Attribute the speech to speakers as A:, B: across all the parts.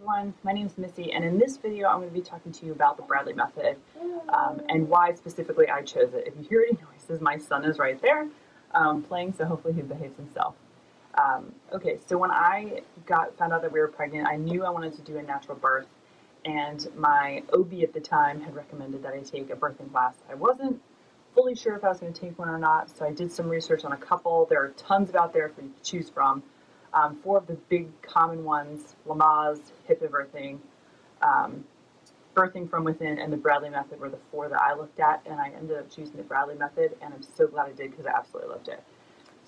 A: everyone, my name is Missy, and in this video I'm going to be talking to you about the Bradley method and why specifically I chose it. If you hear any noises, my son is right there playing, so hopefully he behaves himself. Okay, so when I found out that we were pregnant, I knew I wanted to do a natural birth, and my OB at the time had recommended that I take a birthing class. I wasn't fully sure if I was going to take one or not, so I did some research on a couple. There are tons out there for you to choose from. Four of the big common ones: Lamaze, Hypno, Birthing from Within, and the Bradley method were the four that I looked at, and I ended up choosing the Bradley method, and I'm so glad I did because I absolutely loved it.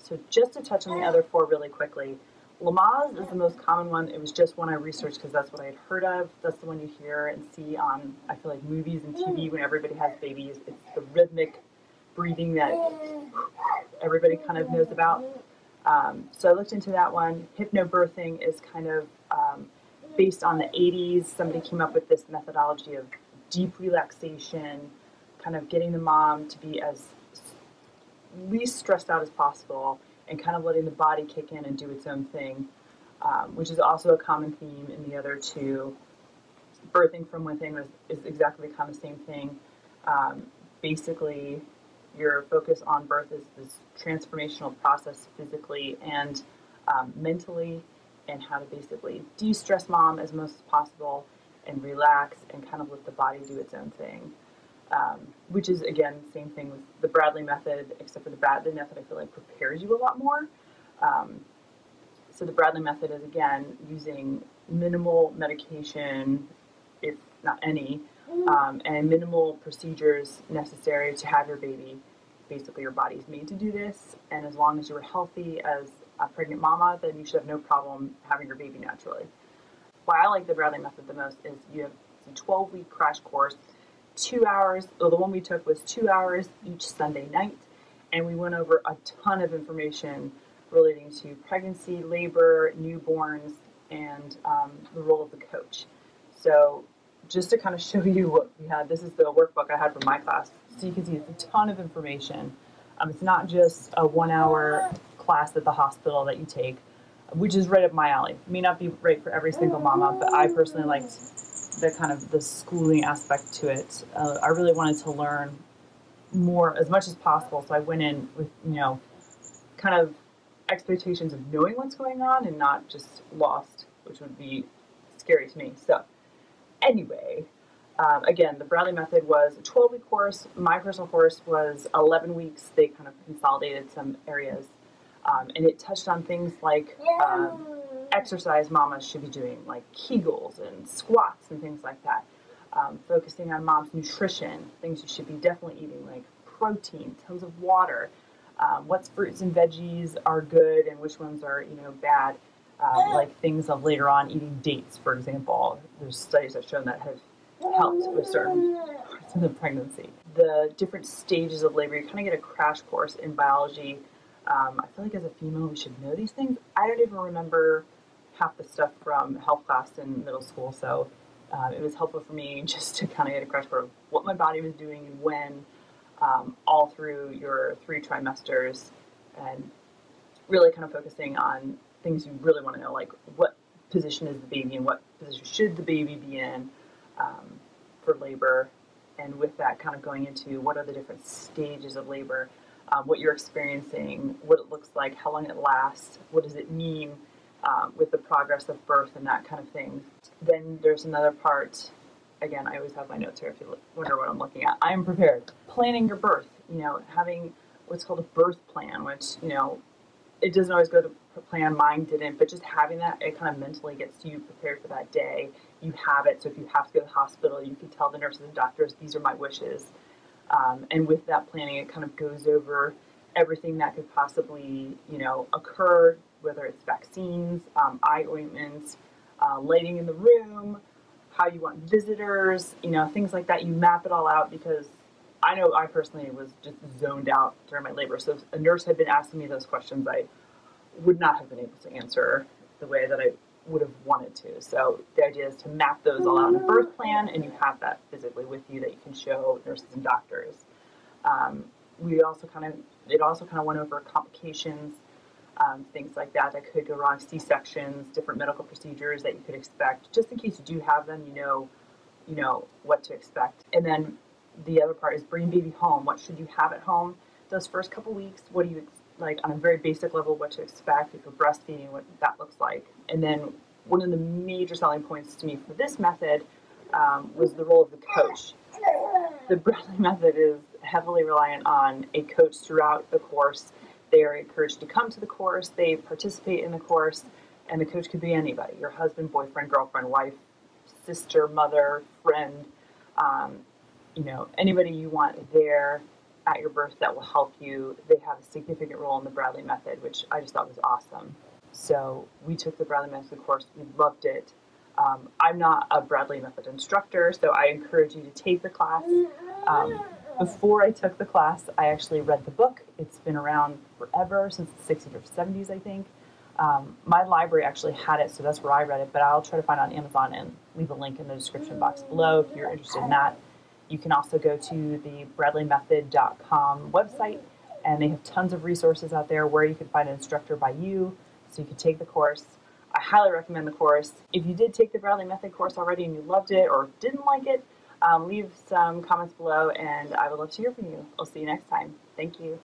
A: So just to touch on the other four really quickly, Lamaze is the most common one. It was just one I researched because that's what I had heard of. That's the one you hear and see on, I feel like, movies and TV when everybody has babies. It's the rhythmic breathing that everybody kind of knows about. So I looked into that one. Hypnobirthing is kind of based on the 80s. Somebody came up with this methodology of deep relaxation, kind of getting the mom to be as least stressed out as possible and kind of letting the body kick in and do its own thing, which is also a common theme in the other two. Birthing from Within is exactly kind of the same thing. Basically, your focus on birth is this transformational process physically and mentally, and how to basically de-stress mom as much as possible and relax and kind of let the body do its own thing. Which is, again, same thing with the Bradley method, except for the Bradley method I feel like prepares you a lot more. So the Bradley method is, again, using minimal medication, if not any, and minimal procedures necessary to have your baby. Basically, your body's made to do this, and as long as you're healthy as a pregnant mama, then you should have no problem having your baby naturally. Why I like the Bradley method the most is you have a 12-week crash course, 2 hours, the one we took was 2 hours each Sunday night, and we went over a ton of information relating to pregnancy, labor, newborns, and the role of the coach. So just to kind of show you what we had, this is the workbook I had for my class. So you can see it's a ton of information. It's not just a 1 hour class at the hospital that you take, which is right up my alley. It may not be right for every single mama, but I personally liked the kind of the schooling aspect to it. I really wanted to learn more as much as possible, so I went in with, kind of expectations of knowing what's going on and not just lost, which would be scary to me. So anyway, again, the Bradley method was a 12-week course. My personal course was 11 weeks. They kind of consolidated some areas, and it touched on things like exercise mamas should be doing, like Kegels and squats and things like that. Focusing on mom's nutrition, things you should be definitely eating, like protein, tons of water, what fruits and veggies are good and which ones are, bad, like things of later on eating dates, for example. There's studies that have shown that have helped with certain parts of the pregnancy. The different stages of labor, you kind of get a crash course in biology. I feel like as a female we should know these things. I don't even remember half the stuff from health class in middle school, so it was helpful for me just to kind of get a crash course of what my body was doing and when, all through your 3 trimesters, and really kind of focusing on things you really want to know, like what position is the baby and what position should the baby be in for labor, and with that kind of going into what are the different stages of labor, what you're experiencing, what it looks like, how long it lasts, what does it mean with the progress of birth and that kind of thing. Then there's another part. Again, I always have my notes here if you wonder what I'm looking at. I am prepared. Planning your birth, having what's called a birth plan, which, it doesn't always go to plan. Mine didn't, but just having that, it kind of mentally gets you prepared for that day. You have it, so if you have to go to the hospital, you can tell the nurses and doctors, these are my wishes. And with that planning, it kind of goes over everything that could possibly, occur, whether it's vaccines, eye ointments, lighting in the room, how you want visitors, things like that. You map it all out, because I know I personally was just zoned out during my labor. So if a nurse had been asking me those questions, I would not have been able to answer the way that I would have wanted to. So the idea is to map those all out in a birth plan, and you have that physically with you that you can show nurses and doctors. It also kind of went over complications, things like that could go wrong, C-sections, different medical procedures that you could expect. Just in case you do have them, you know what to expect. And then the other part is bringing baby home. What should you have at home those first couple weeks? What do you like on a very basic level, what to expect if you're breastfeeding, what that looks like. And then one of the major selling points to me for this method was the role of the coach. The Bradley method is heavily reliant on a coach throughout the course. They are encouraged to come to the course, they participate in the course, and the coach could be anybody, your husband, boyfriend, girlfriend, wife, sister, mother, friend, anybody you want there at your birth that will help you. They have a significant role in the Bradley method, which I just thought was awesome. So we took the Bradley method course. We loved it. I'm not a Bradley method instructor, so I encourage you to take the class. Before I took the class, I actually read the book. It's been around forever, since the 60s or 70s, I think. My library actually had it, so that's where I read it, but I'll try to find it on Amazon and leave a link in the description box below if you're interested in that. You can also go to the bradleymethod.com website, and they have tons of resources out there where you can find an instructor by you, so you can take the course. I highly recommend the course. If you did take the Bradley Method course already and you loved it or didn't like it, leave some comments below, and I would love to hear from you. I'll see you next time. Thank you.